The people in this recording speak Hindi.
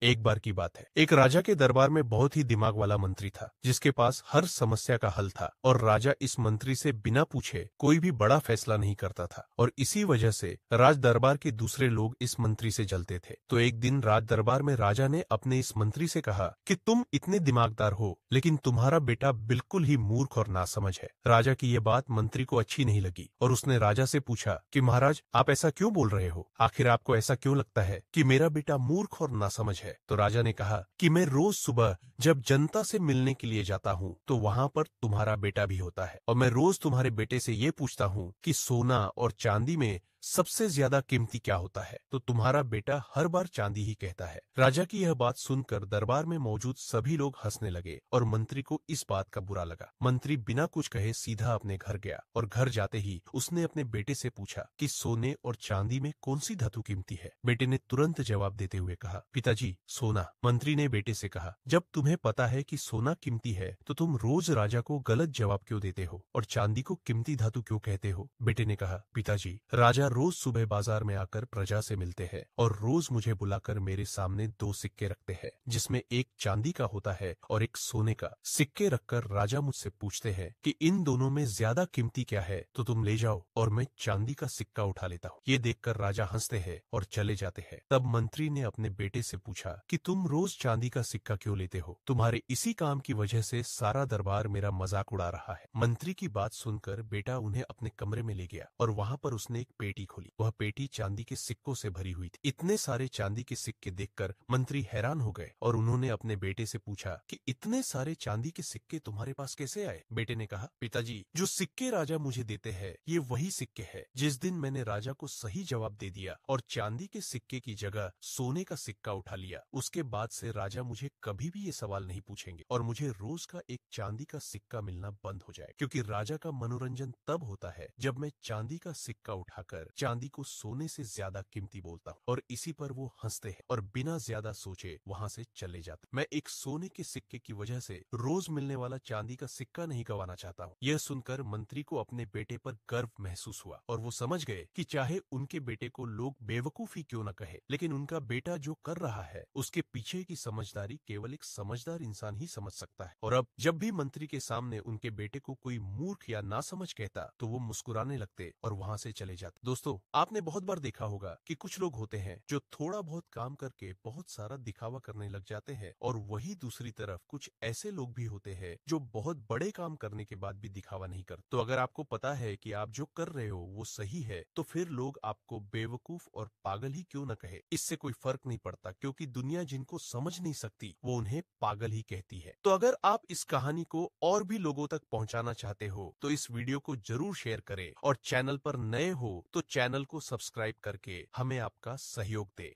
एक बार की बात है, एक राजा के दरबार में बहुत ही दिमाग वाला मंत्री था, जिसके पास हर समस्या का हल था। और राजा इस मंत्री से बिना पूछे कोई भी बड़ा फैसला नहीं करता था, और इसी वजह से राज दरबार के दूसरे लोग इस मंत्री से जलते थे। तो एक दिन राज दरबार में राजा ने अपने इस मंत्री से कहा कि तुम इतने दिमागदार हो, लेकिन तुम्हारा बेटा बिल्कुल ही मूर्ख और नासमझ है। राजा की यह बात मंत्री को अच्छी नहीं लगी, और उसने राजा से पूछा कि महाराज, आप ऐसा क्यों बोल रहे हो? आखिर आपको ऐसा क्यों लगता है कि मेरा बेटा मूर्ख और नासमझ है? तो राजा ने कहा कि मैं रोज सुबह जब जनता से मिलने के लिए जाता हूँ, तो वहाँ पर तुम्हारा बेटा भी होता है, और मैं रोज तुम्हारे बेटे से ये पूछता हूँ कि सोना और चांदी में सबसे ज्यादा कीमती क्या होता है, तो तुम्हारा बेटा हर बार चांदी ही कहता है। राजा की यह बात सुनकर दरबार में मौजूद सभी लोग हंसने लगे, और मंत्री को इस बात का बुरा लगा। मंत्री बिना कुछ कहे सीधा अपने घर गया, और घर जाते ही उसने अपने बेटे से पूछा कि सोने और चांदी में कौन सी धातु कीमती है। बेटे ने तुरंत जवाब देते हुए कहा, पिताजी, सोना। मंत्री ने बेटे से कहा, जब तुम्हें पता है कि सोना कीमती है, तो तुम रोज राजा को गलत जवाब क्यों देते हो और चांदी को कीमती धातु क्यों कहते हो? बेटे ने कहा, पिताजी, राजा रोज सुबह बाजार में आकर प्रजा से मिलते हैं, और रोज मुझे बुलाकर मेरे सामने दो सिक्के रखते हैं, जिसमें एक चांदी का होता है और एक सोने का। सिक्के रखकर राजा मुझसे पूछते हैं कि इन दोनों में ज्यादा कीमती क्या है, तो तुम ले जाओ, और मैं चांदी का सिक्का उठा लेता हूँ। ये देखकर राजा हंसते हैं और चले जाते हैं। तब मंत्री ने अपने बेटे से पूछा कि तुम रोज चांदी का सिक्का क्यों लेते हो? तुम्हारे इसी काम की वजह से सारा दरबार मेरा मजाक उड़ा रहा है। मंत्री की बात सुनकर बेटा उन्हें अपने कमरे में ले गया, और वहाँ पर उसने एक पेटी खोली। वह पेटी चांदी के सिक्कों से भरी हुई थी। इतने सारे चांदी के सिक्के देखकर मंत्री हैरान हो गए, और उन्होंने अपने बेटे से पूछा कि इतने सारे चांदी के सिक्के तुम्हारे पास कैसे आए? बेटे ने कहा, पिताजी, जो सिक्के राजा मुझे देते हैं, ये वही सिक्के हैं। जिस दिन मैंने राजा को सही जवाब दे दिया और चांदी के सिक्के की जगह सोने का सिक्का उठा लिया, उसके बाद से राजा मुझे कभी भी ये सवाल नहीं पूछेंगे, और मुझे रोज का एक चांदी का सिक्का मिलना बंद हो जाए, क्योंकि राजा का मनोरंजन तब होता है जब मैं चांदी का सिक्का उठाकर चांदी को सोने से ज्यादा कीमती बोलता हूँ। और इसी पर वो हंसते हैं और बिना ज्यादा सोचे वहाँ से चले जाते। मैं एक सोने के सिक्के की वजह से रोज मिलने वाला चांदी का सिक्का नहीं गंवाना चाहता हूँ। यह सुनकर मंत्री को अपने बेटे पर गर्व महसूस हुआ, और वो समझ गए कि चाहे उनके बेटे को लोग बेवकूफ ही क्यों न कहे, लेकिन उनका बेटा जो कर रहा है उसके पीछे की समझदारी केवल एक समझदार इंसान ही समझ सकता है। और अब जब भी मंत्री के सामने उनके बेटे को कोई मूर्ख या नासमझ कहता, तो वो मुस्कुराने लगते और वहाँ से चले जाते। दोस्तों, आपने बहुत बार देखा होगा कि कुछ लोग होते हैं जो थोड़ा बहुत काम करके बहुत सारा दिखावा करने लग जाते हैं, और वही दूसरी तरफ कुछ ऐसे लोग भी होते हैं जो बहुत बड़े काम करने के बाद भी दिखावा नहीं करते। तो अगर आपको पता है कि आप जो कर रहे हो वो सही है, तो फिर लोग आपको बेवकूफ और पागल ही क्यों न कहे, इससे कोई फर्क नहीं पड़ता, क्योंकि दुनिया जिनको समझ नहीं सकती वो उन्हें पागल ही कहती है। तो अगर आप इस कहानी को और भी लोगों तक पहुंचाना चाहते हो, तो इस वीडियो को जरूर शेयर करें, और चैनल पर नए हो तो चैनल को सब्सक्राइब करके हमें आपका सहयोग दें।